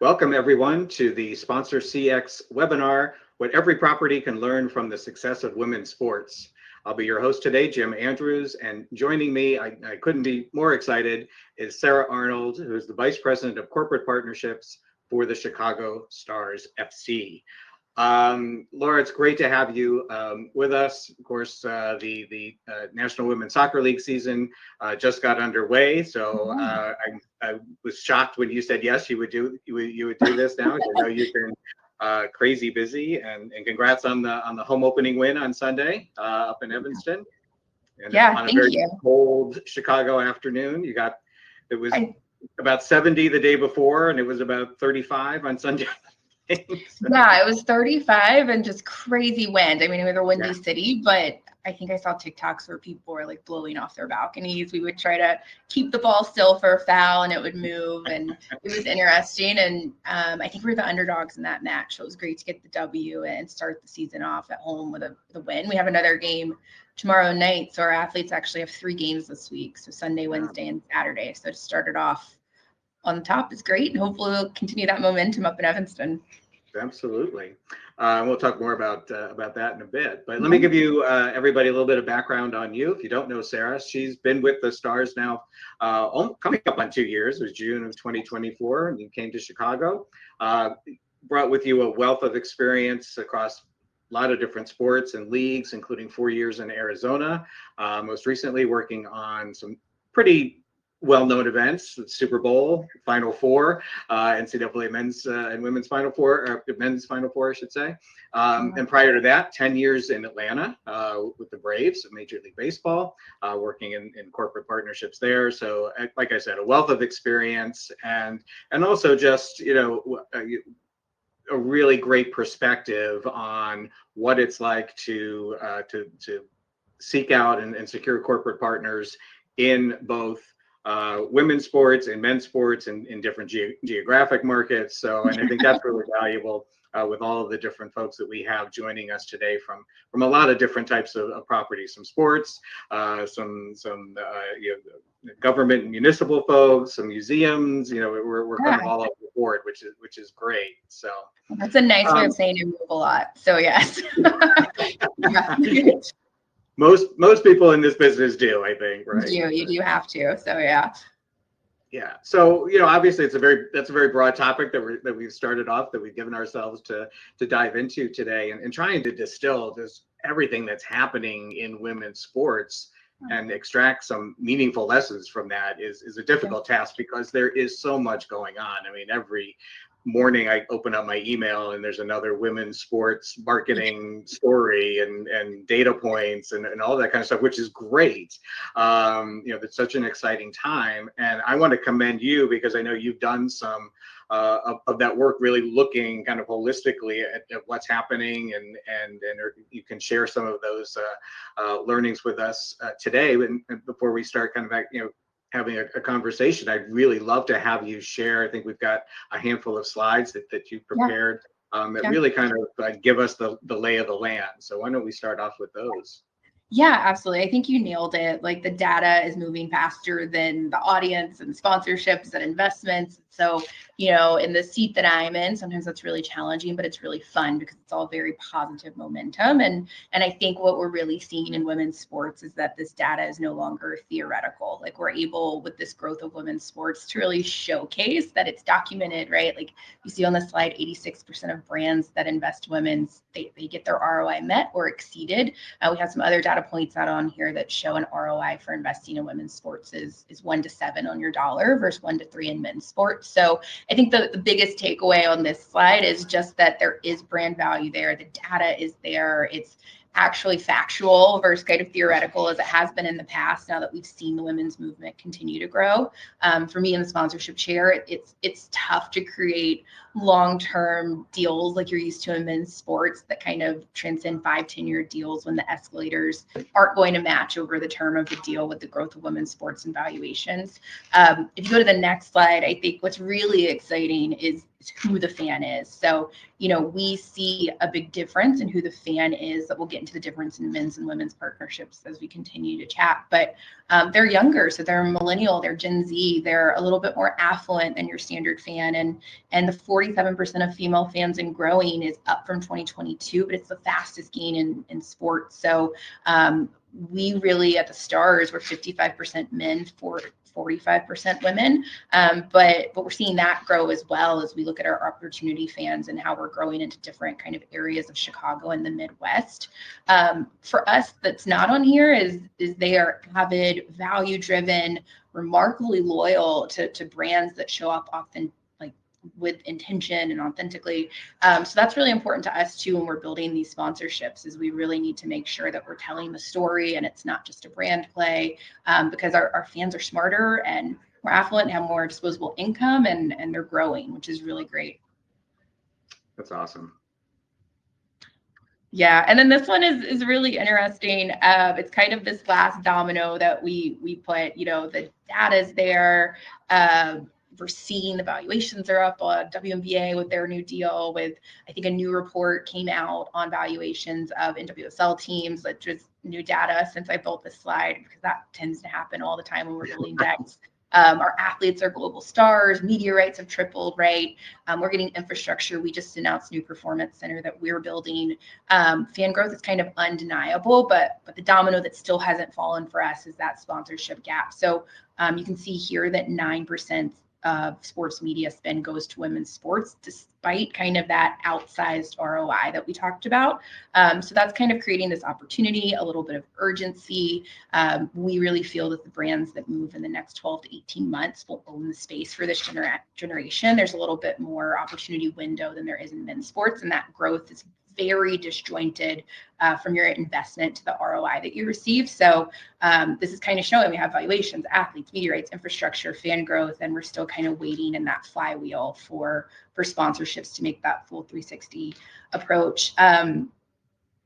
Welcome everyone to the Sponsor CX webinar, What Every Property Can Learn from the Success of Women's Sports. I'll be your host today, Jim Andrews, and joining me, I couldn't be more excited, is Sara Arnold, who is the Vice President of Corporate Partnerships for the Chicago Stars FC. Laura, it's great to have you with us. Of course, the National Women's Soccer League season just got underway, so I was shocked when you said yes, you would do this now. I know you've been crazy busy, and congrats on the home opening win on Sunday up in Evanston. And on a very cold Chicago afternoon, it was about 70 the day before, and it was about 35 on Sunday. Yeah, it was 35 and just crazy wind. I mean, it was a windy city, but I think I saw TikToks where people were like blowing off their balconies. We would try to keep the ball still for a foul and it would move, and it was interesting. And I think we were the underdogs in that match. So it was great to get the W and start the season off at home with a win. We have another game tomorrow night. So our athletes actually have 3 games this week. So Sunday, Wednesday, and Saturday. So to start it off on the top is great, and hopefully we'll continue that momentum up in Evanston. Absolutely. We'll talk more about that in a bit. But let me give you everybody a little bit of background on you. If you don't know Sara, she's been with the Stars now coming up on 2 years. It was June of 2024, and you came to Chicago. Brought with you a wealth of experience across a lot of different sports and leagues, including 4 years in Arizona. Most recently working on some pretty well-known events, the Super Bowl, Final Four, NCAA men's and women's Final Four, or men's Final Four, I should say. And prior to that, 10 years in Atlanta with the Braves of Major League Baseball, working in corporate partnerships there. So, like I said, a wealth of experience, and also just, a really great perspective on what it's like to seek out and secure corporate partners in both women's sports and men's sports and in different geographic markets. So, and I think that's really valuable with all of the different folks that we have joining us today from a lot of different types of properties, some sports, some government and municipal folks, some museums. We're kind of all over the board, which is great. So that's a nice way of saying you move a lot. So yes. Most people in this business do, I think, right? You do have to. So yeah. Yeah. So, obviously that's a very broad topic that we've started off, that we've given ourselves to dive into today, and trying to distill just everything that's happening in women's sports and extract some meaningful lessons from that is a difficult task, because there is so much going on. I mean, every morning I open up my email and there's another women's sports marketing story and data points and all that kind of stuff, which is great. It's such an exciting time, and I want to commend you, because I know you've done some of that work, really looking kind of holistically at what's happening, and you can share some of those learnings with us today. And before we start kind of having a conversation, I'd really love to have you share. I think we've got a handful of slides that you prepared that really kind of give us the lay of the land. So why don't we start off with those? Yeah, absolutely. I think you nailed it. Like, the data is moving faster than the audience and sponsorships and investments. So, in the seat that I'm in, sometimes that's really challenging, but it's really fun because it's all very positive momentum. And I think what we're really seeing in women's sports is that this data is no longer theoretical. Like, we're able, with this growth of women's sports, to really showcase that it's documented, right? Like you see on the slide, 86% of brands that invest women's, they get their ROI met or exceeded. We have some other data points out on here that show an ROI for investing in women's sports is 1 to 7 on your dollar versus 1 to 3 in men's sports. So I think the biggest takeaway on this slide is just that there is brand value there. The data is there. It's actually factual versus kind of theoretical, as it has been in the past, now that we've seen the women's movement continue to grow. For me in the sponsorship chair, it's tough to create long-term deals like you're used to in men's sports that kind of transcend 5-10 year deals when the escalators aren't going to match over the term of the deal with the growth of women's sports and valuations. If you go to the next slide, I think what's really exciting is who the fan is. So, we see a big difference in who the fan is, that we'll get into the difference in men's and women's partnerships as we continue to chat. But they're younger, so they're millennial, they're Gen Z, they're a little bit more affluent than your standard fan. And the 47% of female fans and growing is up from 2022, but it's the fastest gain in sports. So we really, at the Stars, we're 55% men, 45% women. But we're seeing that grow as well as we look at our opportunity fans and how we're growing into different kind of areas of Chicago and the Midwest. For us, that's not on here is they are avid, value-driven, remarkably loyal to brands that show up often with intention and authentically. So that's really important to us too when we're building these sponsorships, is we really need to make sure that we're telling the story and it's not just a brand play, because our fans are smarter and more affluent and have more disposable income, and they're growing, which is really great. That's awesome. Yeah, and then this one is really interesting. It's kind of this last domino that we put, the data's there. We're seeing the valuations are up on WNBA with their new deal. With, I think, a new report came out on valuations of NWSL teams, that just new data since I built this slide, because that tends to happen all the time when we're building decks. Our athletes are global stars. Media rights have tripled, right? We're getting infrastructure. We just announced new performance center that we're building. Fan growth is kind of undeniable, but the domino that still hasn't fallen for us is that sponsorship gap. So you can see here that 9% of sports media spend goes to women's sports, despite kind of that outsized ROI that we talked about. So that's kind of creating this opportunity, a little bit of urgency. We really feel that the brands that move in the next 12 to 18 months will own the space for this generation. There's a little bit more opportunity window than there is in men's sports, and that growth is very disjointed from your investment to the ROI that you receive. So this is kind of showing we have valuations, athletes, media rights, infrastructure, fan growth, and we're still kind of waiting in that flywheel for sponsorships to make that full 360 approach.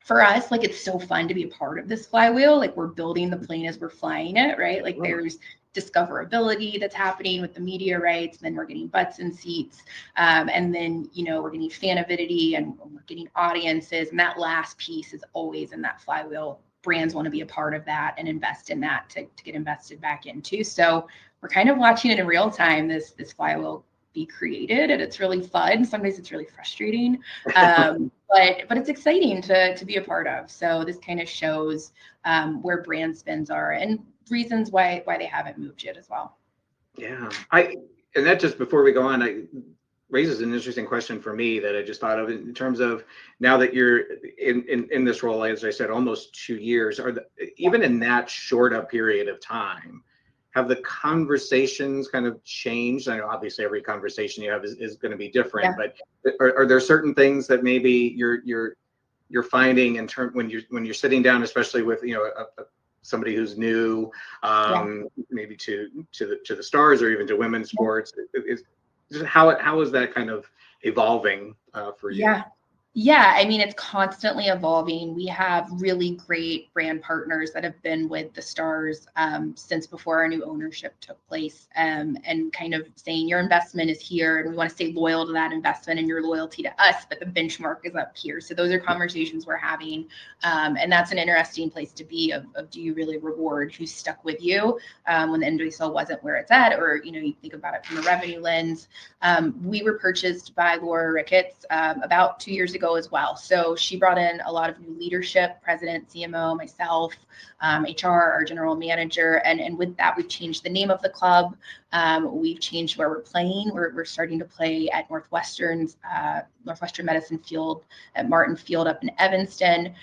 For us, it's so fun to be a part of this flywheel. We're building the plane as we're flying it, right? There's discoverability that's happening with the media rights, and then we're getting butts in seats, and then we're getting fan avidity, and we're getting audiences, and that last piece is always in that flywheel. Brands want to be a part of that and invest in that to get invested back into. So we're kind of watching it in real time, this flywheel be created, and it's really fun. Sometimes it's really frustrating, but it's exciting to be a part of. So this kind of shows where brand spends are and reasons why they haven't moved yet as well. Yeah, and that, just before we go on, raises an interesting question for me that I just thought of, in terms of, now that you're in this role, as I said, almost 2 years, even in that short a period of time, have the conversations kind of changed? I know obviously every conversation you have is going to be different, yeah. But are there certain things that maybe you're finding in terms when you're sitting down, especially with somebody who's new, maybe to the Stars or even to women's sports, how is that kind of evolving for you? Yeah, I mean, it's constantly evolving. We have really great brand partners that have been with the Stars since before our new ownership took place, and kind of saying your investment is here, and we want to stay loyal to that investment and your loyalty to us, but the benchmark is up here. So those are conversations we're having, and that's an interesting place to be, of do you really reward who's stuck with you when the NWSL wasn't where it's at, or you think about it from a revenue lens. We were purchased by Laura Ricketts about 2 years ago as well. So she brought in a lot of new leadership, president, CMO, myself, HR, our general manager. And with that, we've changed the name of the club. We've changed where we're playing. We're starting to play at Northwestern Medicine Field at Martin Field up in Evanston.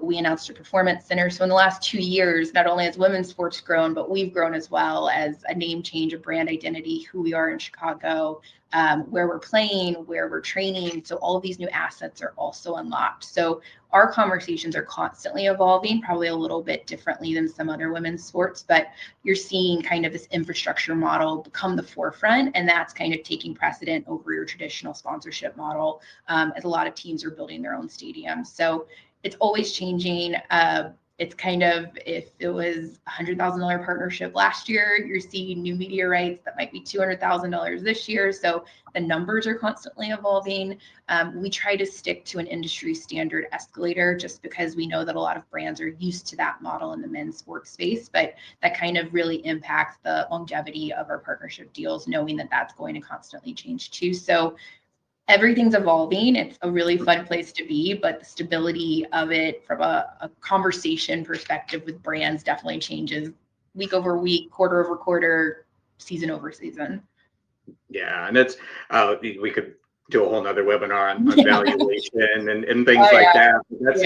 We announced a performance center. So in the last 2 years, not only has women's sports grown, but we've grown as well, as a name change, a brand identity, who we are in Chicago, where we're playing, where we're training. So all of these new assets assets are also unlocked. So our conversations are constantly evolving, probably a little bit differently than some other women's sports, but you're seeing kind of this infrastructure model become the forefront, and that's kind of taking precedent over your traditional sponsorship model, as a lot of teams are building their own stadiums. So it's always changing. It's kind of, if it was $100,000 partnership last year, you're seeing new media rights that might be $200,000 this year. So the numbers are constantly evolving. We try to stick to an industry standard escalator just because we know that a lot of brands are used to that model in the men's sports space, but that kind of really impacts the longevity of our partnership deals, knowing that that's going to constantly change too. So everything's evolving. It's a really fun place to be, but the stability of it from a conversation perspective with brands definitely changes week over week, quarter over quarter, season over season. Yeah, and it's we could do a whole nother webinar on valuation and things like that. That's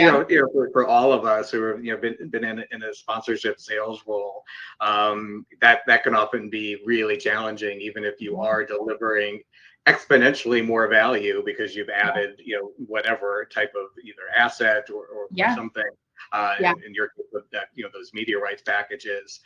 for all of us who have been in a sponsorship sales role, that can often be really challenging, even if you are delivering exponentially more value because you've added whatever type of either asset or something. In your case with that, those media rights packages.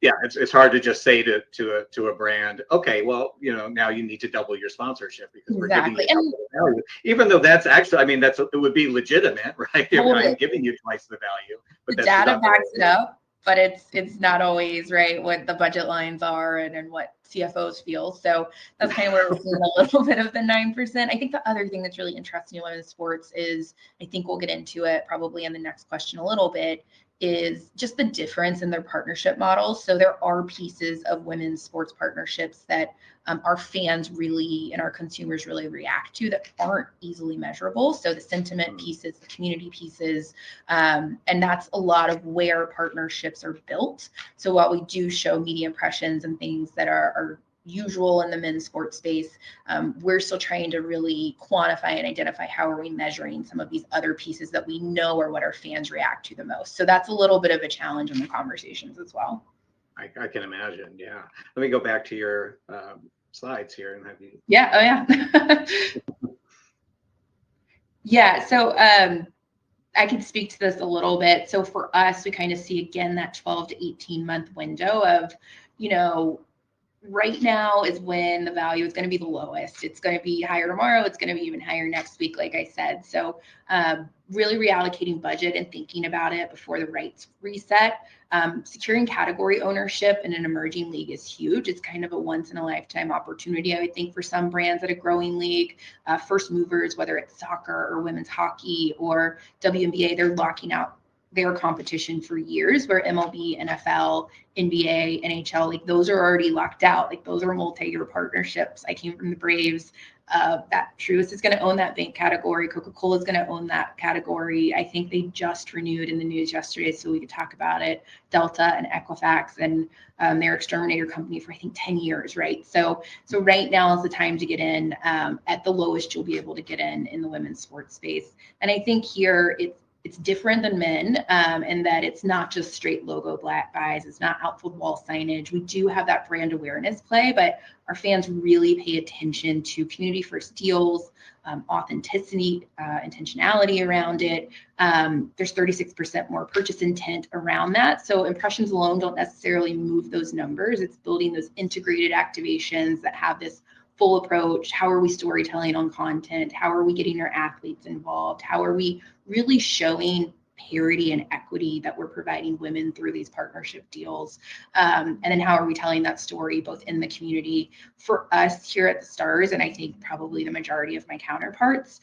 It's hard to just say to a brand, okay, well, now you need to double your sponsorship because we're giving you double the value. Even though that's actually, I mean, it would be legitimate, right? Totally. I'm giving you twice the value. But the data backs it up, but it's not always right what the budget lines are and what CFOs feel. So that's kind of where we're seeing a little bit of the 9%. I think the other thing that's really interesting in women's sports is, I think we'll get into it probably in the next question a little bit, is just the difference in their partnership models. So there are pieces of women's sports partnerships that our fans really and our consumers really react to that aren't easily measurable. So the sentiment pieces, the community pieces, and that's a lot of where partnerships are built. So while we do show media impressions and things that are usual in the men's sports space, we're still trying to really quantify and identify how are we measuring some of these other pieces that we know are what our fans react to the most. So that's a little bit of a challenge in the conversations as well. I can imagine. Yeah. Let me go back to your slides here and have you. Yeah. Oh, yeah. So I can speak to this a little bit. So for us, we kind of see again that 12 to 18 month window of, right now is when the value is going to be the lowest. It's going to be higher tomorrow. It's going to be even higher next week, like I said. So really reallocating budget and thinking about it before the rights reset. Securing category ownership in an emerging league is huge. It's kind of a once in a lifetime opportunity, I would think, for some brands at a growing league. First movers, whether it's soccer or women's hockey or WNBA, they're locking out their competition for years, where MLB, NFL, NBA, NHL, like those are already locked out. Like those are multi-year partnerships. I came from the Braves. That Truist is going to own that bank category. Coca-Cola is going to own that category. I think they just renewed in the news yesterday, so we could talk about it. Delta and Equifax and their exterminator company for I think 10 years, right? So right now is the time to get in. At the lowest you'll be able to get in the women's sports space. And I think here it's different than men, in that it's not just straight logo black buys. It's not outfield wall signage. We do have that brand awareness play, but our fans really pay attention to community first deals, authenticity, intentionality around it. There's 36% more purchase intent around that. So impressions alone don't necessarily move those numbers. It's building those integrated activations that have this full approach. How are we storytelling on content? How are we getting our athletes involved? How are we really showing parity and equity that we're providing women through these partnership deals? And then how are we telling that story both in the community? For us here at the Stars, and I think probably the majority of my counterparts,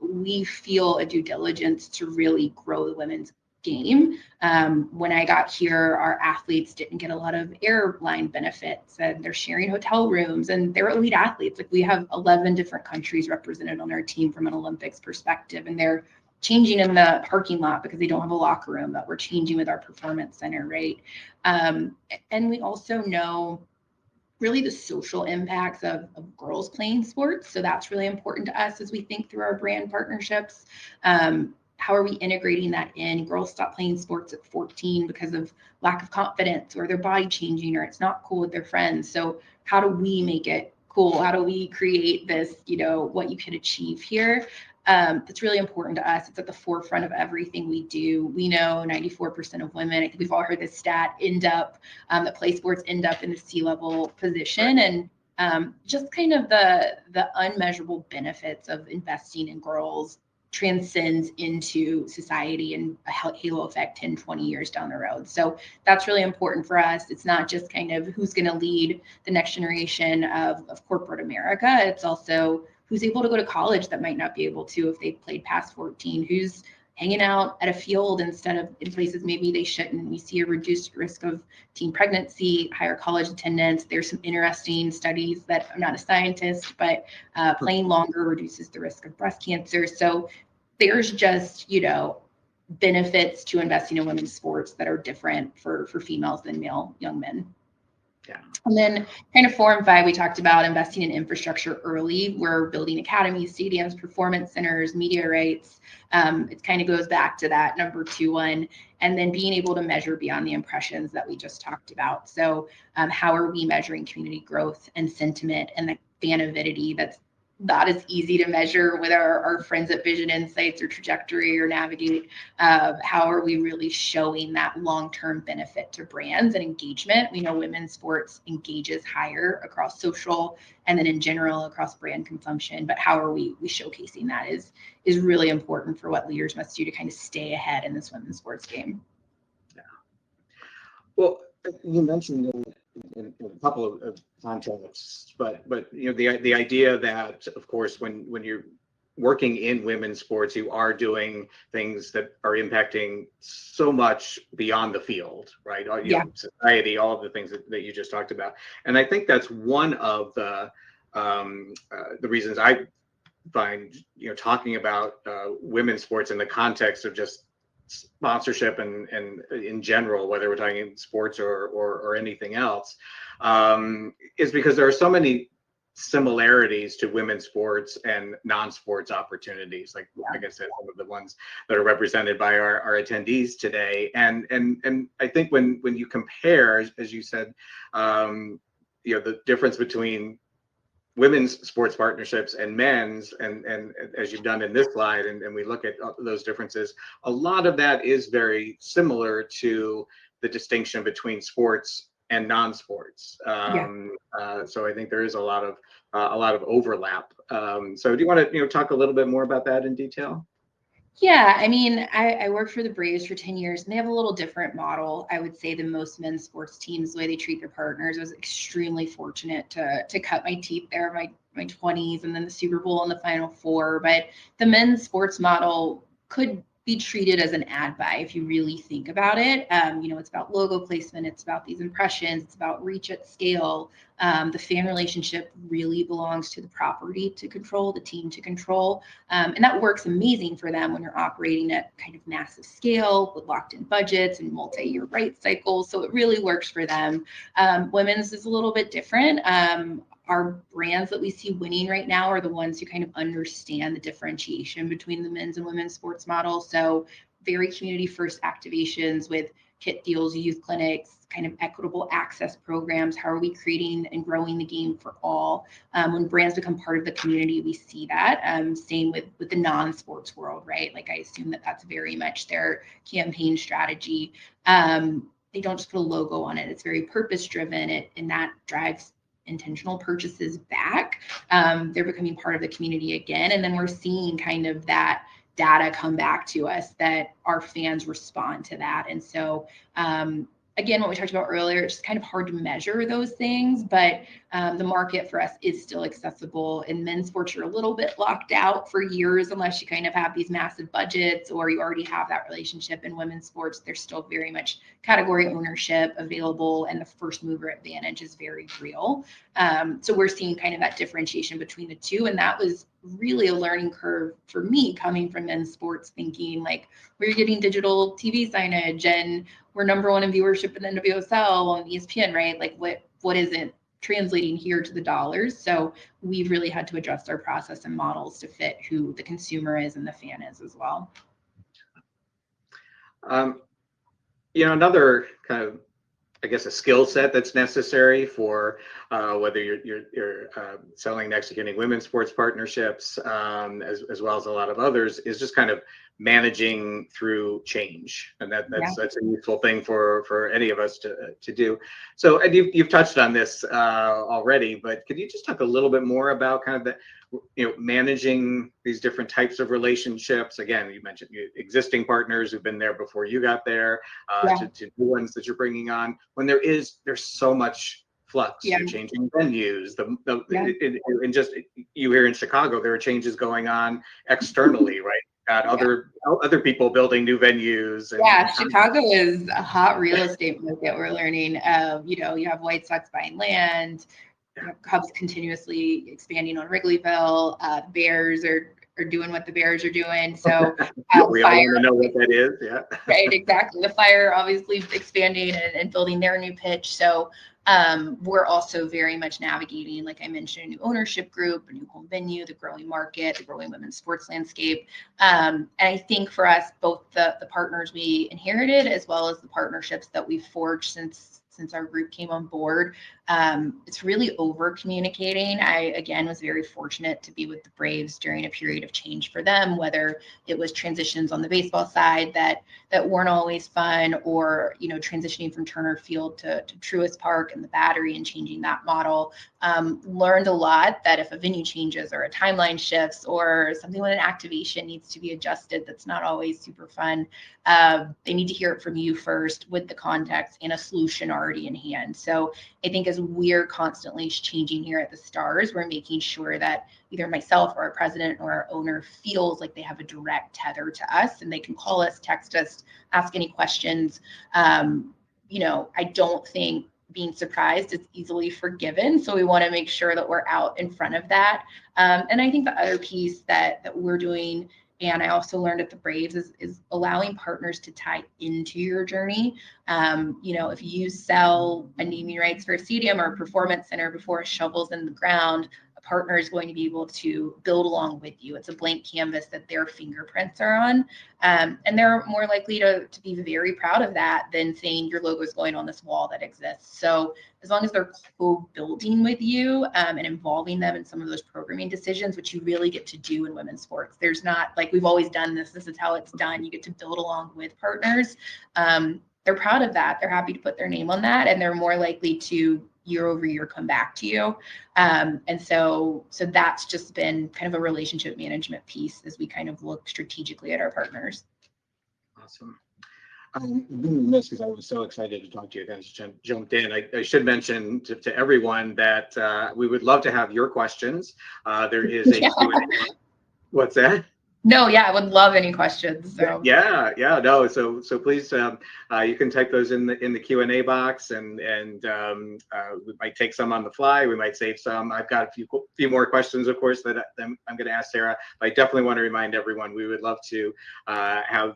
we feel a due diligence to really grow the women's game. When I got here, our athletes didn't get a lot of airline benefits, and they're sharing hotel rooms, and they're elite athletes. Like we have 11 different countries represented on our team from an Olympics perspective, and they're changing in the parking lot because they don't have a locker room, that we're changing with our performance center, right? And we also know really the social impacts of girls playing sports. So that's really important to us as we think through our brand partnerships. How are we integrating that in? Girls stop playing sports at 14 because of lack of confidence, or their body changing, or it's not cool with their friends. So how do we make it cool? How do we create this, what you can achieve here? that's really important to us. It's at the forefront of everything we do. We know 94% of women, I think we've all heard this stat, that play sports end up in the C-level position. Right. And just kind of the unmeasurable benefits of investing in girls transcends into society and a halo effect 10, 20 years down the road. So that's really important for us. It's not just kind of who's going to lead the next generation of corporate America. It's also who's able to go to college that might not be able to if they've played past 14, who's hanging out at a field instead of in places maybe they shouldn't. We see a reduced risk of teen pregnancy, higher college attendance. There's some interesting studies that I'm not a scientist, but playing longer reduces the risk of breast cancer. So there's just, benefits to investing in women's sports that are different for females than male young men. Yeah. And then kind of 4 and 5, we talked about investing in infrastructure early. We're building academies, stadiums, performance centers, media rights. It kind of goes back to that number 2 one, and then being able to measure beyond the impressions that we just talked about. So how are we measuring community growth and sentiment and the fan avidity that's not as easy to measure with our friends at Vision Insights or Trajectory or Navigate? How are we really showing that long-term benefit to brands and engagement? We know women's sports engages higher across social and then in general across brand consumption, but how are we showcasing that is really important for what leaders must do to kind of stay ahead in this women's sports game. Yeah. Well, you mentioned in a couple of contexts, but the idea that, of course, when you're working in women's sports, you are doing things that are impacting so much beyond the field, right? Society, all of the things that you just talked about. And I think that's one of the reasons I find, talking about women's sports in the context of just sponsorship and in general, whether we're talking sports or anything else, is because there are so many similarities to women's sports and non-sports opportunities, like I said, some of the ones that are represented by our attendees today. And I think when you compare, as you said, the difference between women's sports partnerships and men's, and as you've done in this slide, and we look at those differences, a lot of that is very similar to the distinction between sports and non-sports. So I think there is a lot of overlap. So do you want to talk a little bit more about that in detail? Yeah, I mean, I worked for the Braves for 10 years, and they have a little different model, I would say, than most men's sports teams, the way they treat their partners. I was extremely fortunate to cut my teeth there in my 20s, and then the Super Bowl and the Final Four. But the men's sports model could be treated as an ad buy if you really think about it. It's about logo placement, it's about these impressions, it's about reach at scale. The fan relationship really belongs to the property to control, the team to control. And that works amazing for them when you're operating at kind of massive scale with locked in budgets and multi-year rights cycles. So it really works for them. Women's is a little bit different. Our brands that we see winning right now are the ones who kind of understand the differentiation between the men's and women's sports model. So very community first activations with kit deals, youth clinics, kind of equitable access programs. How are we creating and growing the game for all? When brands become part of the community, we see that. Same with the non-sports world, right? Like I assume that's very much their campaign strategy. They don't just put a logo on it. It's very purpose driven, and that drives intentional purchases back. They're becoming part of the community again. And then we're seeing kind of that data come back to us that our fans respond to that. And so, again, what we talked about earlier, it's just kind of hard to measure those things, but the market for us is still accessible. In men's sports, you're a little bit locked out for years unless you kind of have these massive budgets or you already have that relationship. In women's sports, there's still very much category ownership available, and the first mover advantage is very real. So we're seeing kind of that differentiation between the two, and that was really a learning curve for me coming from men's sports, thinking like we're getting digital TV signage and we're number one in viewership in NWSL on ESPN, right? Like what isn't translating here to the dollars? So we've really had to adjust our process and models to fit who the consumer is and the fan is as well. Another kind of I guess, a skill set that's necessary for whether you're selling and executing women's sports partnerships, as well as a lot of others, is just kind of managing through change, and that's a useful thing for any of us to do. So, and you've touched on this already, but could you just talk a little bit more about kind of the, managing these different types of relationships? Again, you mentioned existing partners who've been there before you got there, to new ones that you're bringing on. When there's so much flux, you're changing venues. And just you here in Chicago, there are changes going on externally, right? Got other people building new venues. Chicago is a hot real estate market. We're learning. You have White Sox buying land. Cubs continuously expanding on Wrigleyville. Bears are doing what the Bears are doing. So we all want to know what that is. Yeah. Right, exactly. The Fire obviously expanding and building their new pitch. So we're also very much navigating, like I mentioned, a new ownership group, a new home venue, the growing market, the growing women's sports landscape. And I think for us, both the partners we inherited as well as the partnerships that we've forged since our group came on board, it's really over communicating. I, again, was very fortunate to be with the Braves during a period of change for them, whether it was transitions on the baseball side that weren't always fun, or, transitioning from Turner Field to Truist Park and the Battery and changing that model. Learned a lot that if a venue changes or a timeline shifts or something with an activation needs to be adjusted, that's not always super fun. They need to hear it from you first with the context and a solution already in hand. So I think as we're constantly changing here at the Stars, we're making sure that either myself or our president or our owner feels like they have a direct tether to us and they can call us, text us, ask any questions. I don't think being surprised is easily forgiven. So we want to make sure that we're out in front of that. And I think the other piece that we're doing, and I also learned at the Braves, is allowing partners to tie into your journey. If you sell a naming rights for a stadium or a performance center before a shovel's in the ground, a partner is going to be able to build along with you. It's a blank canvas that their fingerprints are on. And they're more likely to be very proud of that than saying your logo is going on this wall that exists. So as long as they're co-building with you and involving them in some of those programming decisions, which you really get to do in women's sports. There's not like we've always done this is how it's done. You get to build along with partners. They're proud of that. They're happy to put their name on that, and they're more likely to year over year come back to you. And so that's just been kind of a relationship management piece as we kind of look strategically at our partners. Awesome. I'm doing this because I was so excited to talk to you. I just jumped in. I should mention to everyone that we would love to have your questions. There is a Q&A. What's that? No, I would love any questions. So. No. So please, you can type those in the Q&A box, and we might take some on the fly. We might save some. I've got a few more questions, of course, that I'm going to ask Sara. But I definitely want to remind everyone we would love to have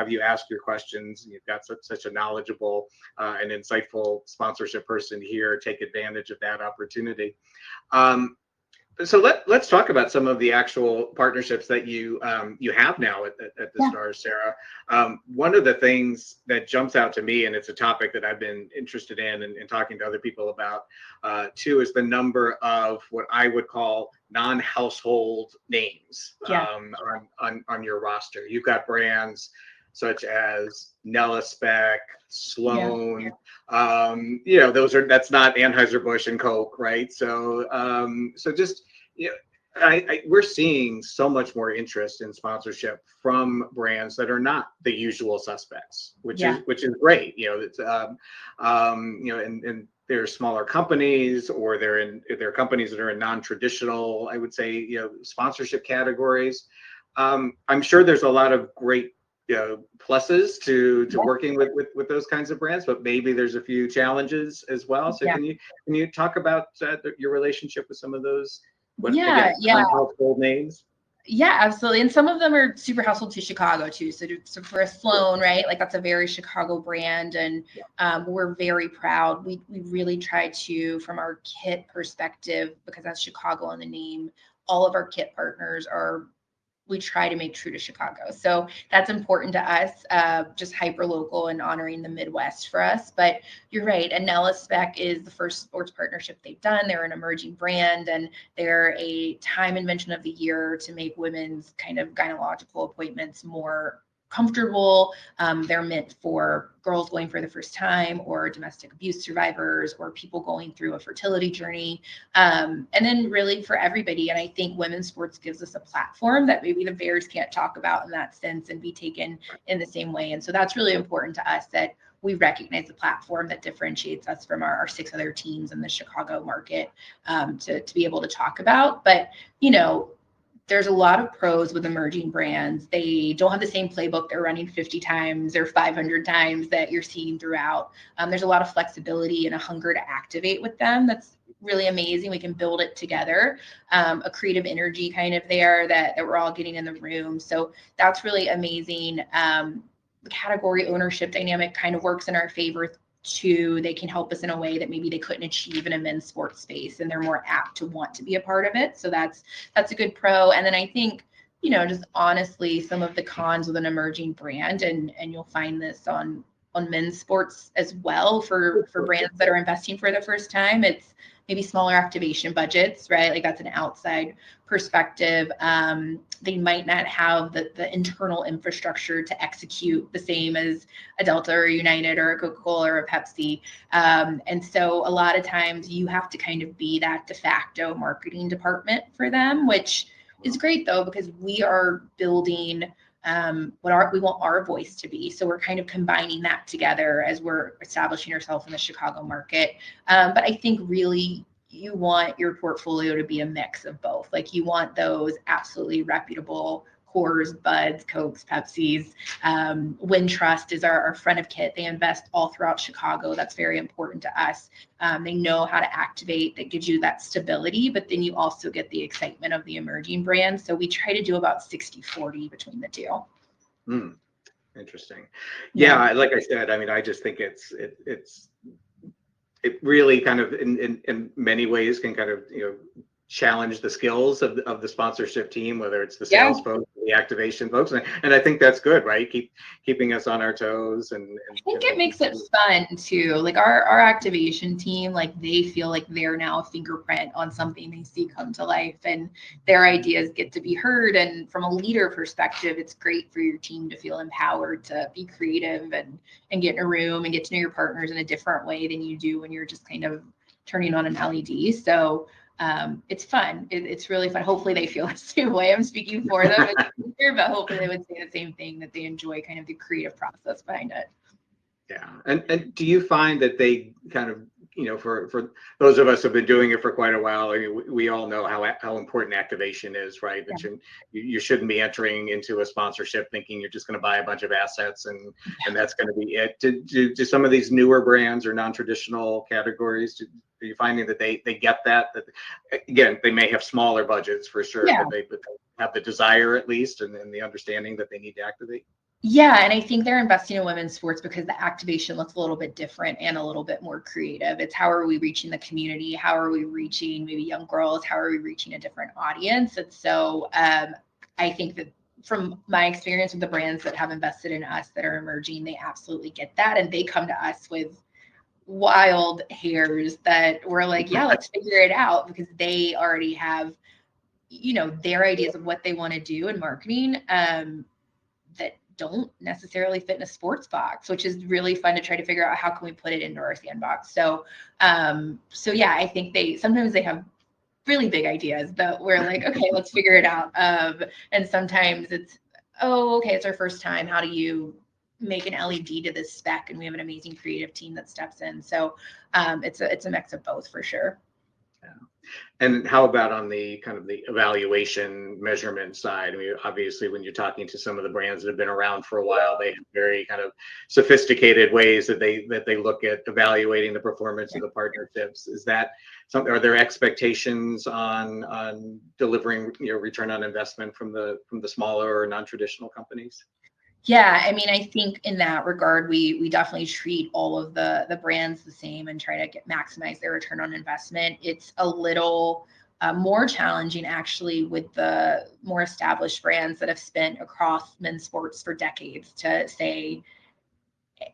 you ask your questions. You've got such a knowledgeable and insightful sponsorship person here. Take advantage of that opportunity. So let's talk about some of the actual partnerships that you have now at the Stars, Sara. One of the things that jumps out to me, and it's a topic that I've been interested in and talking to other people about too, is the number of what I would call non-household names on your roster. You've got brands such as Nellispec, Sloan, that's not Anheuser-Busch and Coke, right? So just, we're seeing so much more interest in sponsorship from brands that are not the usual suspects, which is great. It's and they're smaller companies, or they're companies that are in non-traditional, I would say, sponsorship categories. I'm sure there's a lot of great pluses to working with those kinds of brands, but maybe there's a few challenges as well. So can you talk about your relationship with some of those household names? Yeah, absolutely. And some of them are super household to Chicago too. So for a Sloan, right, like that's a very Chicago brand, and we're very proud. We really try to, from our kit perspective, because that's Chicago on the name, all of our kit partners are we try to make true to Chicago. So that's important to us, just hyper local and honoring the Midwest for us. But you're right. Anella Spec is the first sports partnership they've done. They're an emerging brand, and they're a time invention of the year to make women's kind of gynecological appointments more comfortable. They're meant for girls going for the first time, or domestic abuse survivors, or people going through a fertility journey. And then really for everybody. And I think women's sports gives us a platform that maybe the Bears can't talk about in that sense and be taken in the same way. And so that's really important to us, that we recognize the platform that differentiates us from our 6 other teams in the Chicago market, to be able to talk about. But, there's a lot of pros with emerging brands. They don't have the same playbook they're running 50 times or 500 times that you're seeing throughout. There's a lot of flexibility and a hunger to activate with them. That's really amazing. We can build it together. A creative energy kind of there that we're all getting in the room. So that's really amazing. The category ownership dynamic kind of works in our favor too. They can help us in a way that maybe they couldn't achieve in a men's sports space, and they're more apt to want to be a part of it. So that's a good pro. And then I think, just honestly, some of the cons with an emerging brand, and you'll find this on men's sports as well for brands that are investing for the first time, it's maybe smaller activation budgets, right? Like that's an outside perspective. They might not have the internal infrastructure to execute the same as a Delta or a United or a Coca-Cola or a Pepsi. And so a lot of times you have to kind of be that de facto marketing department for them, which is great though, because we are building what we want our voice to be. So we're kind of combining that together as we're establishing ourselves in the Chicago market. But I think really you want your portfolio to be a mix of both. Like you want those absolutely reputable Coors, Buds, Cokes, Pepsis. Wintrust is our front of kit. They invest all throughout Chicago. That's very important to us. They know how to activate. That gives you that stability, but then you also get the excitement of the emerging brands. So we try to do about 60-40 between the two. Interesting. Yeah, like I said, I mean, I just think it really kind of in many ways can kind of challenge the skills of the sponsorship team, whether it's the sales folks, the activation folks, and I think that's good, right? Keeping us on our toes, and I think it makes it fun too. Like our activation team, like they feel like they're now a fingerprint on something they see come to life, and their ideas get to be heard. And from a leader perspective, it's great for your team to feel empowered to be creative and get in a room and get to know your partners in a different way than you do when you're just kind of turning on an LED. So it's fun. It's really fun. Hopefully they feel the same way. I'm speaking for them, but hopefully they would say the same thing, that they enjoy kind of the creative process behind it. Yeah. And do you find that they kind of, for those of us who've been doing it for quite a while, I mean, we all know how important activation is, right? That you shouldn't be entering into a sponsorship thinking you're just going to buy a bunch of assets and that's going to be it. Do some of these newer brands or non-traditional categories, are you finding that they get that again, they may have smaller budgets for sure, but they have the desire at least and the understanding that they need to activate? Yeah, and I think they're investing in women's sports because the activation looks a little bit different and a little bit more creative. It's how are we reaching the community? How are we reaching maybe young girls? How are we reaching a different audience? And so I think that from my experience with the brands that have invested in us that are emerging, they absolutely get that. And they come to us with wild hairs that we're like, yeah, let's figure it out, because they already have, their ideas of what they want to do in marketing that don't necessarily fit in a sports box, which is really fun to try to figure out how can we put it into our sandbox. So yeah, I think sometimes they have really big ideas that we're like, okay, let's figure it out. And sometimes it's, it's our first time. How do you make an LED to this spec? And we have an amazing creative team that steps in. So it's a mix of both for sure. Yeah. And how about on the kind of the evaluation measurement side? I mean, obviously, when you're talking to some of the brands that have been around for a while, they have very kind of sophisticated ways that they look at evaluating the performance of the partnerships. Is that something? Are there expectations on delivering return on investment from the smaller or non-traditional companies? Yeah, I mean, I think in that regard, we definitely treat all of the brands the same and try to maximize their return on investment. It's a little more challenging actually with the more established brands that have spent across men's sports for decades to say,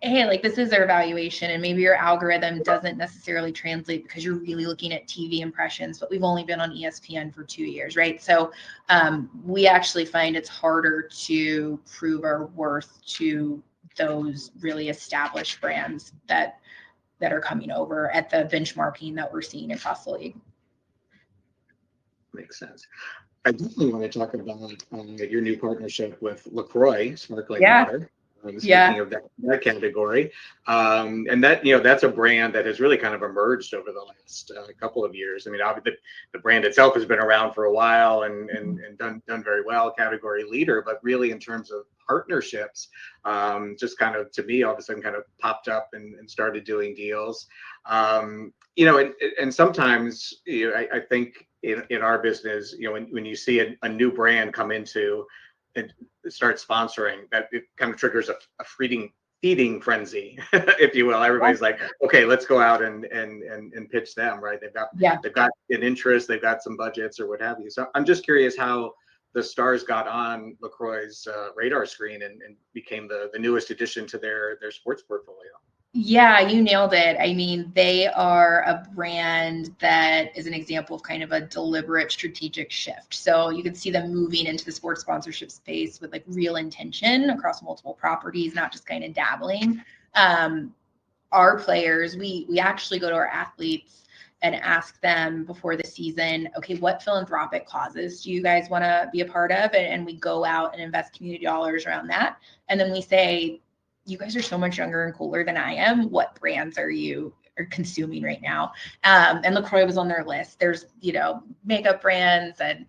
hey, like this is their evaluation, and maybe your algorithm doesn't necessarily translate because you're really looking at TV impressions, but we've only been on ESPN for 2 years, right? So we actually find it's harder to prove our worth to those really established brands that are coming over at the benchmarking that we're seeing across the league. Makes sense. I definitely want to talk about your new partnership with LaCroix Sparkling Yeah. Water. Speaking of that category, and that, that's a brand that has really kind of emerged over the last couple of years. I mean, obviously the brand itself has been around for a while and done very well, category leader. But really, in terms of partnerships, just kind of, to me, all of a sudden kind of popped up and started doing deals. And sometimes I think in our business, when you see a new brand come into and start sponsoring, that it kind of triggers a feeding frenzy, if you will. Everybody's like, okay, let's go out and pitch them, right? They've got an interest, they've got some budgets or what have you. So I'm just curious how the Stars got on LaCroix's radar screen and became the newest addition to their sports portfolio. Yeah, you nailed it. I mean, they are a brand that is an example of kind of a deliberate strategic shift. So you can see them moving into the sports sponsorship space with like real intention across multiple properties, not just kind of dabbling. Our players, we actually go to our athletes and ask them before the season, okay, what philanthropic causes do you guys want to be a part of? And we go out and invest community dollars around that. And then we say, you guys are so much younger and cooler than I am. What brands are consuming right now? And LaCroix was on their list. There's, makeup brands and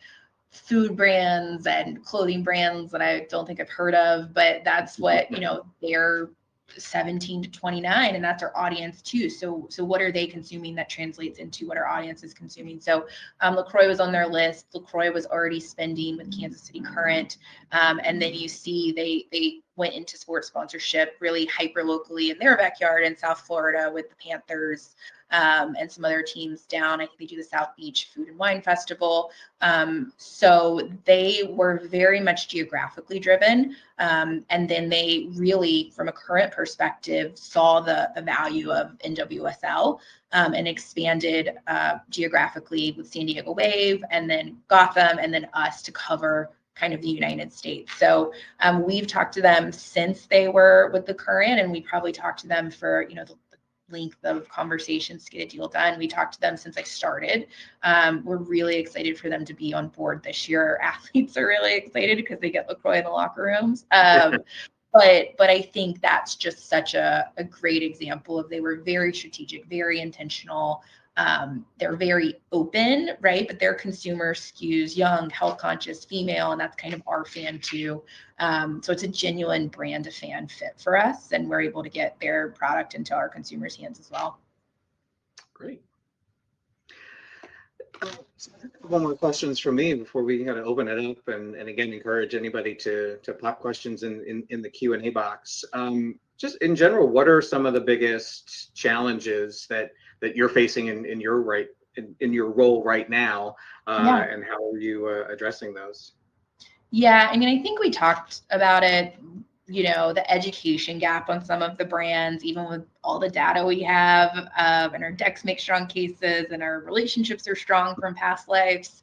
food brands and clothing brands that I don't think I've heard of, but that's what, they're 17 to 29, and that's our audience too. So what are they consuming that translates into what our audience is consuming? So LaCroix was on their list. LaCroix was already spending with Kansas City Current. And then you see they went into sports sponsorship really hyper locally in their backyard in South Florida with the Panthers and some other teams down. I think they do the South Beach Food and Wine Festival. So they were very much geographically driven. And then they really, from a current perspective, saw the value of NWSL and expanded geographically with San Diego Wave and then Gotham and then us to cover kind of the United States. So we've talked to them since they were with the Current, and we probably talked to them for, the length of conversations to get a deal done. We talked to them since I started. We're really excited for them to be on board this year. Our athletes are really excited because they get LaCroix in the locker rooms. But I think that's just such a great example of they were very strategic, very intentional. They're very open, right? But their consumer skews young, health conscious, female, and that's kind of our fan too. So it's a genuine brand to fan fit for us, and we're able to get their product into our consumers' hands as well. Great. One more questions from me before we kind of open it up, and again encourage anybody to pop questions in the Q&A box. Just in general, what are some of the biggest challenges that you're facing in your role right now, and how are you addressing those? Yeah, I mean, I think we talked about it, the education gap on some of the brands, even with all the data we have, and our decks make strong cases and our relationships are strong from past lives.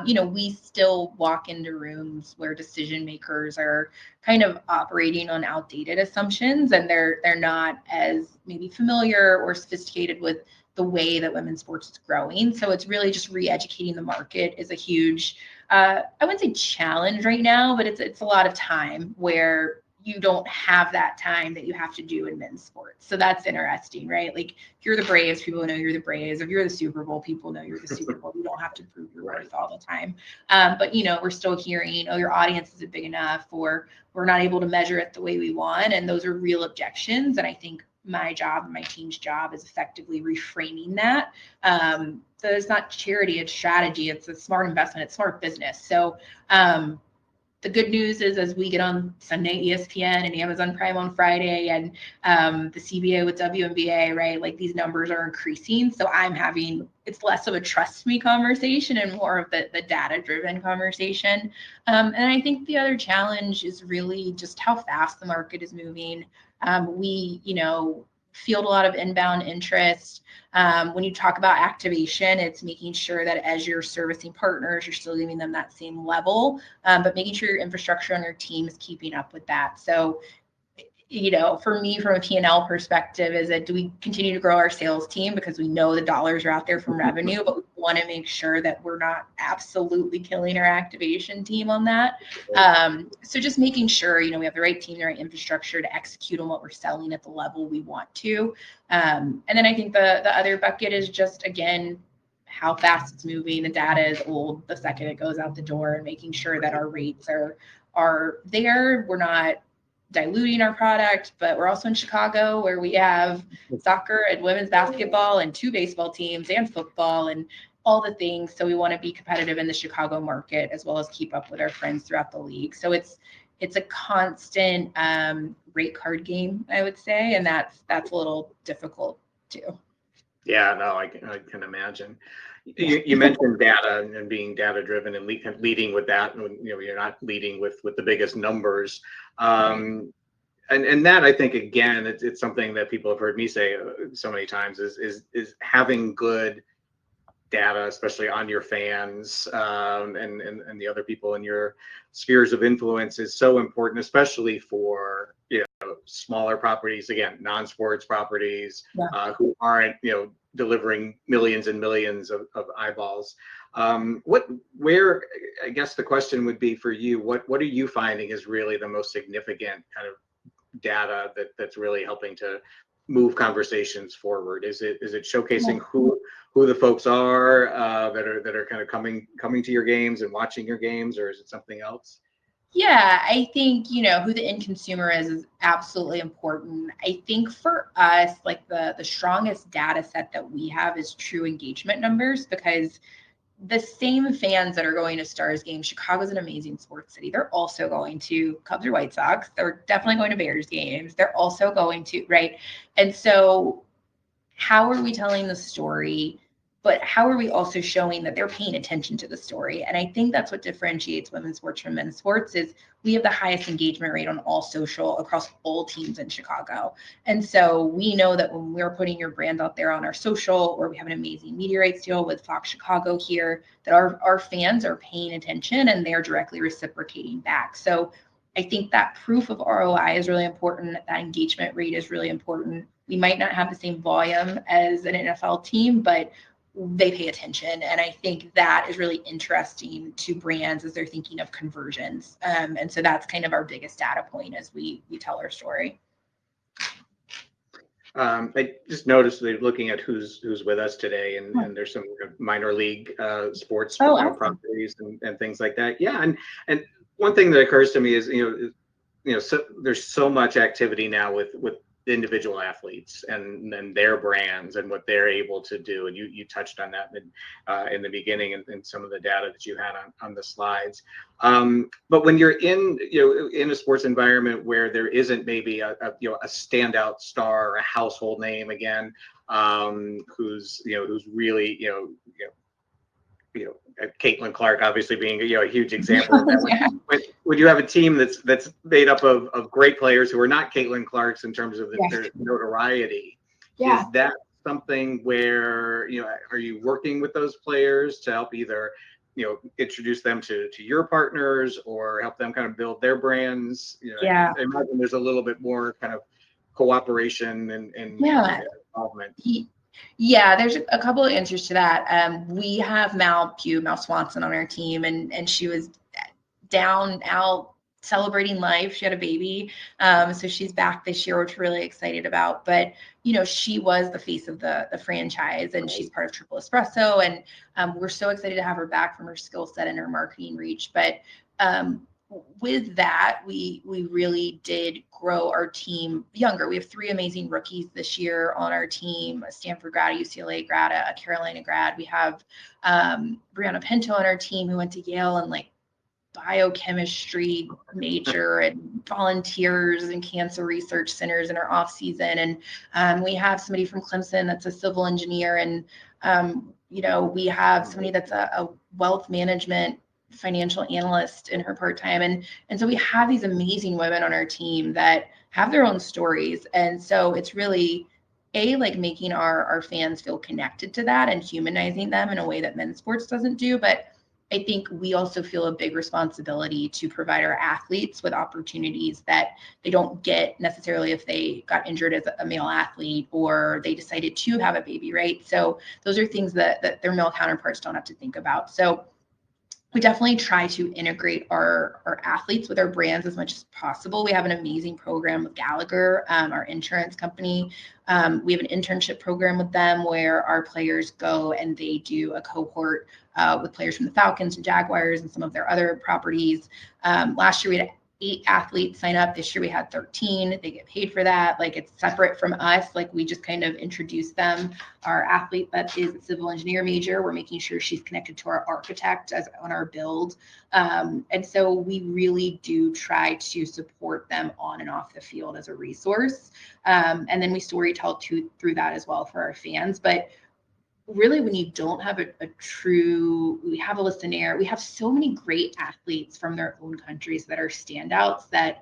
We still walk into rooms where decision makers are kind of operating on outdated assumptions, and they're not as maybe familiar or sophisticated with the way that women's sports is growing. So it's really just re-educating the market is a huge, I wouldn't say challenge right now, but it's a lot of time where you don't have that time that you have to do in men's sports. So that's interesting, right? Like if you're the Braves, people know you're the Braves. If you're the Super Bowl, people know you're the Super Bowl. You don't have to prove your worth all the time. But we're still hearing, your audience isn't big enough, or we're not able to measure it the way we want. And those are real objections. And I think my job and my team's job is effectively reframing that. So it's not charity, it's strategy. It's a smart investment. It's smart business. So the good news is as we get on Sunday ESPN and Amazon Prime on Friday and the CBA with WNBA, right? Like these numbers are increasing. So it's less of a trust me conversation and more of the data driven conversation. And I think the other challenge is really just how fast the market is moving. We, field a lot of inbound interest. When you talk about activation, it's making sure that as you're servicing partners, you're still giving them that same level, but making sure your infrastructure on your team is keeping up with that. So, for me, from a P&L perspective, is that do we continue to grow our sales team because we know the dollars are out there from revenue, but we want to make sure that we're not absolutely killing our activation team on that. So just making sure, we have the right team, the right infrastructure to execute on what we're selling at the level we want to. And then I think the other bucket is just, again, how fast it's moving. The data is old the second it goes out the door, and making sure that our rates are there. We're not diluting our product, but we're also in Chicago where we have soccer and women's basketball and 2 baseball teams and football and all the things. So we want to be competitive in the Chicago market as well as keep up with our friends throughout the league. So it's a constant rate card game, I would say, and that's a little difficult too. Yeah, no, I can imagine. You mentioned data and being data driven and leading with that, and you're not leading with the biggest numbers. And that, I think, again, it's something that people have heard me say so many times is having good data, especially on your fans and the other people in your spheres of influence, is so important, especially for smaller properties, again, non-sports properties, who aren't delivering millions and millions of eyeballs. Where I guess the question would be for you, what are you finding is really the most significant kind of data that's really helping to move conversations forward? Is it showcasing who the folks are that are kind of coming to your games and watching your games, or is it something else? Yeah, I think, who the end consumer is absolutely important. I think for us, like the strongest data set that we have is true engagement numbers, because the same fans that are going to Stars games, Chicago's an amazing sports city. They're also going to Cubs or White Sox. They're definitely going to Bears games. They're also going to, right? And so how are we telling the story? But how are we also showing that they're paying attention to the story? And I think that's what differentiates women's sports from men's sports is we have the highest engagement rate on all social across all teams in Chicago. And so we know that when we're putting your brand out there on our social, or we have an amazing media rights deal with Fox Chicago here, that our fans are paying attention and they're directly reciprocating back. So I think that proof of ROI is really important. That engagement rate is really important. We might not have the same volume as an NFL team, but they pay attention. And I think that is really interesting to brands as they're thinking of conversions. And so that's kind of our biggest data point as we tell our story. I just noticed that looking at who's with us today, and there's some minor league sports properties and things like that. Yeah, and one thing that occurs to me is so there's so much activity now with individual athletes and their brands and what they're able to do, and you touched on that in the beginning and some of the data that you had on the slides. But when you're in a sports environment where there isn't maybe a standout star or a household name again, who's really Caitlin Clark obviously being a huge example of that. When you have a team that's made up of great players who are not Caitlin Clarks in terms of their notoriety, is that something where are you working with those players to help either introduce them to your partners or help them kind of build their brands? I imagine there's a little bit more kind of cooperation and involvement. Yeah, there's a couple of answers to that. We have Mal Swanson on our team, and she was down out celebrating life. She had a baby. So she's back this year, which we're really excited about. But, she was the face of the franchise, and she's part of Triple Espresso. And we're so excited to have her back from her skill set and her marketing reach. But with that, we really did grow our team younger. We have 3 amazing rookies this year on our team: a Stanford grad, a UCLA grad, a Carolina grad. We have Brianna Pinto on our team who went to Yale and biochemistry major and volunteers and cancer research centers in our off season. And we have somebody from Clemson that's a civil engineer. And, we have somebody that's a wealth management financial analyst in her part-time. And so we have these amazing women on our team that have their own stories. And so it's really like making our fans feel connected to that and humanizing them in a way that men's sports doesn't do. But I think we also feel a big responsibility to provide our athletes with opportunities that they don't get necessarily if they got injured as a male athlete or they decided to have a baby, right? So those are things that their male counterparts don't have to think about. So we definitely try to integrate our athletes with our brands as much as possible. We have an amazing program with Gallagher, our insurance company. We have an internship program with them where our players go and they do a cohort with players from the Falcons and Jaguars and some of their other properties. Last year we had 8 athletes sign up. This year we had 13. They get paid for that. Like, it's separate from us. Like, we just kind of introduce them. Our athlete that is a civil engineer major, we're making sure she's connected to our architect as on our build. And so we really do try to support them on and off the field as a resource. And then we story tell through that as well for our fans. But really, when you don't have we have a listener, we have so many great athletes from their own countries that are standouts that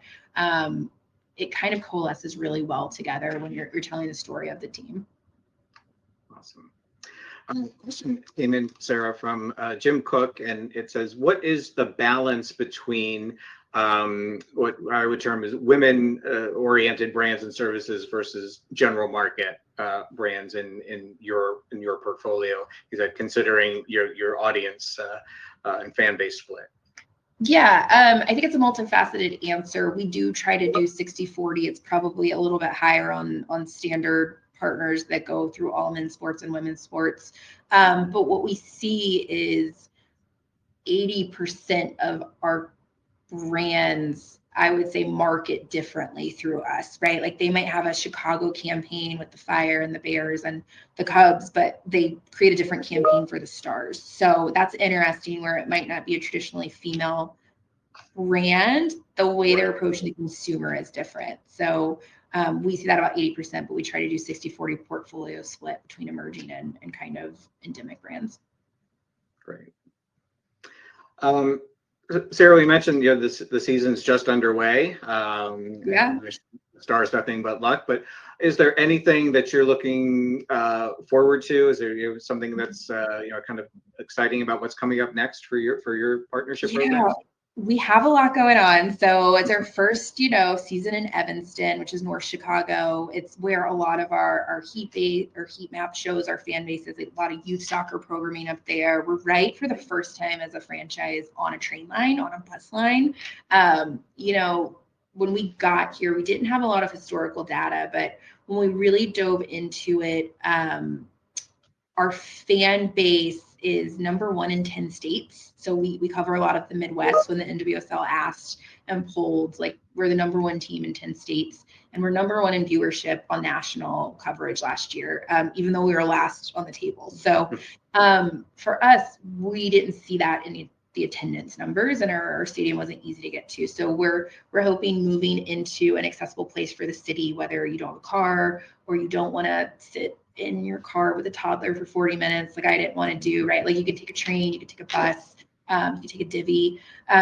it kind of coalesces really well together when you're telling the story of the team. Awesome. Question came in, Sarah, from Jim Cook, and it says, what is the balance between what I would term as women-oriented brands and services versus general market brands in your portfolio? Is that considering your audience and fan base split? Yeah, I think it's a multifaceted answer. We do try to do 60-40. It's probably a little bit higher on standard partners that go through all men's sports and women's sports. But what we see is 80% of our brands, I would say, market differently through us, right? Like, they might have a Chicago campaign with the Fire and the Bears and the Cubs, but they create a different campaign for the Stars. So that's interesting, where it might not be a traditionally female brand. The way they're approaching the consumer is different. So we see that about 80%, but we try to do 60-40 portfolio split between emerging and kind of endemic brands. Great. Sarah, we mentioned the season's just underway. Yeah. Stars, nothing but luck. But is there anything that you're looking forward to? Is there something that's kind of exciting about what's coming up next for your partnership programs? We have a lot going on. So it's our first, season in Evanston, which is North Chicago. It's where a lot of our heat map shows our fan base is. A lot of youth soccer programming up there. We're right for the first time as a franchise on a train line, on a bus line. When we got here, we didn't have a lot of historical data, but when we really dove into it, our fan base is number 1 in 10 states. So we cover a lot of the Midwest. When the NWSL asked and polled, like, we're the number 1 team in 10 states, and we're number 1 in viewership on national coverage last year, even though we were last on the table. So for us, we didn't see that in the attendance numbers, and our stadium wasn't easy to get to. So we're hoping moving into an accessible place for the city, whether you don't have a car or you don't want to sit in your car with a toddler for 40 minutes like I didn't want to do, right? Like, you could take a train, you could take a bus, you could take a divvy.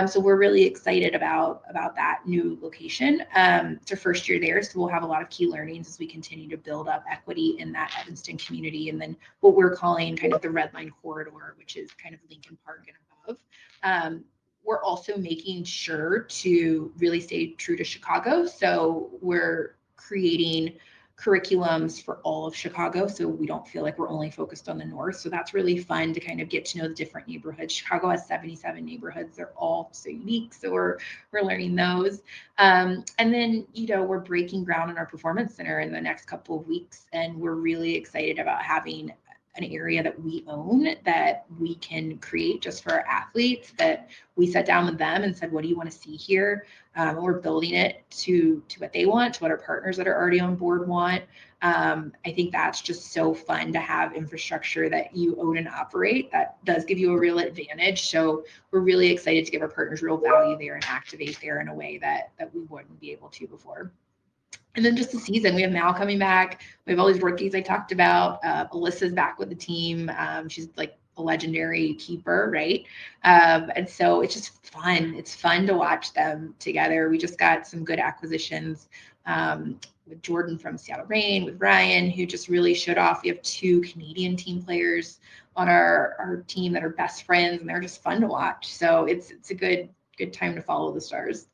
So we're really excited about that new location. It's our first year there, so we'll have a lot of key learnings as we continue to build up equity in that Evanston community, and then what we're calling kind of the Red Line corridor, which is kind of Lincoln Park and above. We're also making sure to really stay true to Chicago. So we're creating curriculums for all of Chicago, so we don't feel like we're only focused on the north. So that's really fun to kind of get to know the different neighborhoods. Chicago has 77 neighborhoods. They're all so unique, so we're learning those. And then we're breaking ground in our performance center in the next couple of weeks, and we're really excited about having an area that we own that we can create just for our athletes, that we sat down with them and said, what do you want to see here? And we're building it to what they want, to what our partners that are already on board want. I think that's just so fun to have infrastructure that you own and operate. That does give you a real advantage. So we're really excited to give our partners real value there and activate there in a way that we wouldn't be able to before. And then just the season, we have Mal coming back. We have all these rookies I talked about. Alyssa's back with the team. She's like a legendary keeper, right? And so it's just fun. It's fun to watch them together. We just got some good acquisitions with Jordan from Seattle Reign, with Ryan, who just really showed off. We have 2 Canadian team players on our team that are best friends, and they're just fun to watch. So it's a good time to follow the Stars.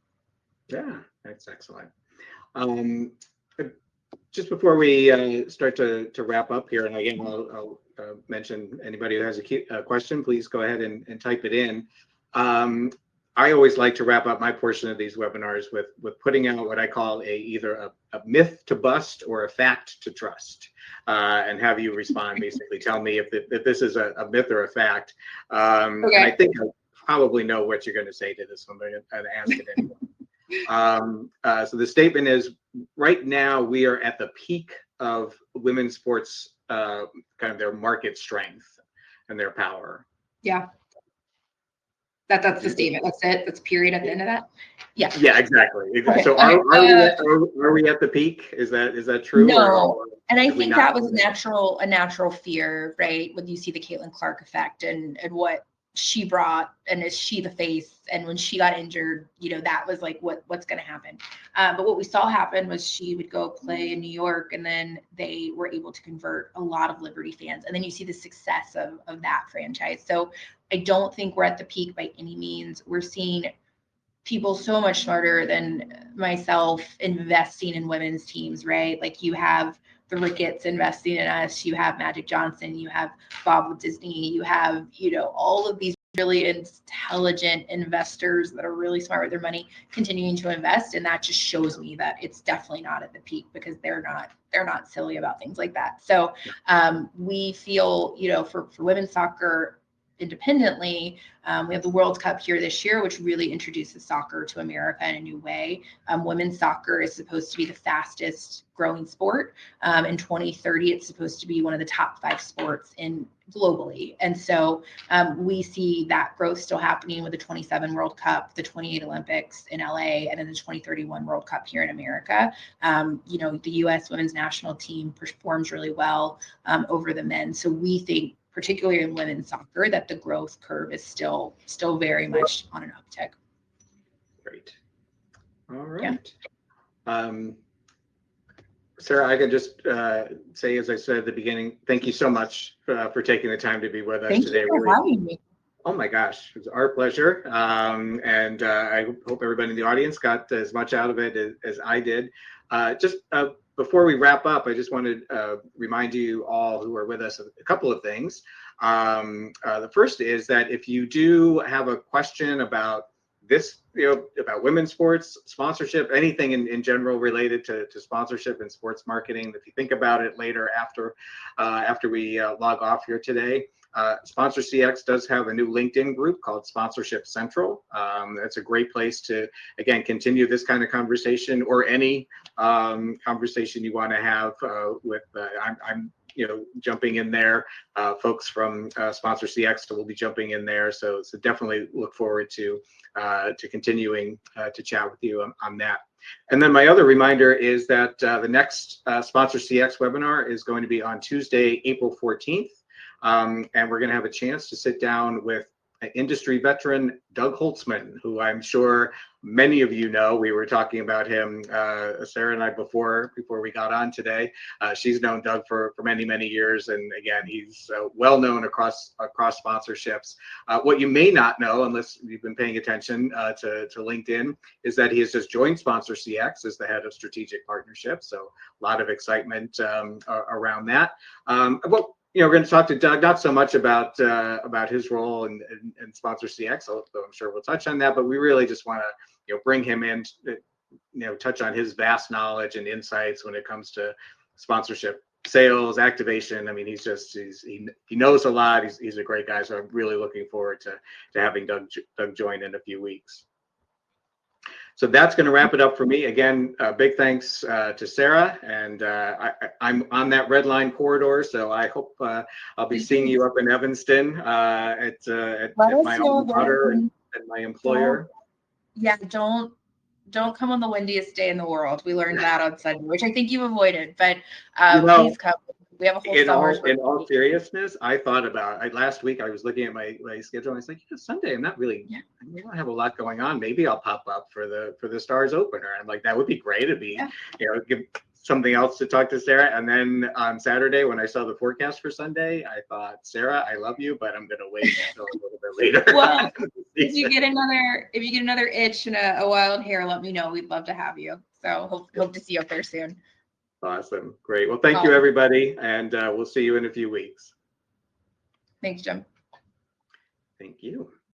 Yeah, that's excellent. Just before we start to wrap up here, and again, I'll mention anybody who has a question, please go ahead and type it in. I always like to wrap up my portion of these webinars with putting out what I call either a myth to bust or a fact to trust, and have you respond. Basically, tell me if this is a myth or a fact. Okay. And I think I probably know what you're going to say to this one, but I'm going to ask it anyway. So the statement is, right now we are at the peak of women's sports, kind of their market strength and their power. Yeah. That's the statement. That's it. That's period at the end of that. Yeah. Yeah, exactly. Okay. So are we at the peak? Is that true? No. And I think that was a natural fear, right? When you see the Caitlin Clark effect and what she brought, and is she the face? And when she got injured, that was like what's going to happen. But what we saw happen was she would go play in New York, and then they were able to convert a lot of Liberty fans, and then you see the success of that franchise. So I don't think we're at the peak by any means. We're seeing people so much smarter than myself investing in women's teams, right? Like you have the Ricketts investing in us, you have Magic Johnson, you have Bob with Disney, you have, all of these really intelligent investors that are really smart with their money continuing to invest. And that just shows me that it's definitely not at the peak, because they're not silly about things like that. So we feel, for women's soccer independently, we have the World Cup here this year, which really introduces soccer to America in a new way. Women's soccer is supposed to be the fastest growing sport. In 2030, it's supposed to be one of the top 5 sports globally. And so we see that growth still happening with the 27 World Cup, the 28 Olympics in LA, and then the 2031 World Cup here in America. The US women's national team performs really well over the men. So we think, particularly in women's soccer, that the growth curve is still very much on an uptick. Great. All right. Yeah. Sara, I can just say, as I said at the beginning, thank you so much for taking the time to be with us today. Thank you for having me. Oh my gosh, it was our pleasure. And I hope everybody in the audience got as much out of it as I did. Just before we wrap up, I just wanted to remind you all who are with us a couple of things. The first is that if you do have a question about this, about women's sports, sponsorship, anything in general related to sponsorship and sports marketing, if you think about it later after we log off here today, Sponsor CX does have a new LinkedIn group called Sponsorship Central. That's a great place to, again, continue this kind of conversation, or any conversation you want to have with, I'm jumping in there. Folks from Sponsor CX will be jumping in there. So definitely look forward to continuing to chat with you on that. And then my other reminder is that the next Sponsor CX webinar is going to be on Tuesday, April 14th. And we're going to have a chance to sit down with industry veteran Doug Holtzman, who I'm sure many of you know. We were talking about him, Sara and I, before we got on today. She's known Doug for many years, and again, he's well known across sponsorships. What you may not know, unless you've been paying attention to LinkedIn, is that he has just joined Sponsor CX as the head of strategic partnerships. So a lot of excitement around that. We're going to talk to Doug, not so much about his role in Sponsor CX, although I'm sure we'll touch on that, but we really just want to bring him in, touch on his vast knowledge and insights when it comes to sponsorship sales, activation. I mean, he knows a lot. He's a great guy. So I'm really looking forward to having Doug join in a few weeks. So that's going to wrap it up for me. Again, big thanks to Sara, and I'm on that red line corridor, so I hope I'll be seeing you up in Evanston at my alma mater and my employer. Don't come on the windiest day in the world. We learned that on Sunday, which I think you avoided, but please come. We have a whole summer. In all seriousness, I thought about it. Last week I was looking at my schedule and I was like, Sunday, I'm not really, I don't have a lot going on. Maybe I'll pop up for the Stars opener. I'm like, that would be great. It'd be, give something else to talk to Sara. And then on Saturday, when I saw the forecast for Sunday, I thought, Sara, I love you, but I'm going to wait until a little bit later. Well, if you get another itch and a wild hair, let me know. We'd love to have you. So hope to see you up there soon. Awesome. Great. Well, thank you, everybody. And we'll see you in a few weeks. Thanks, Jim. Thank you.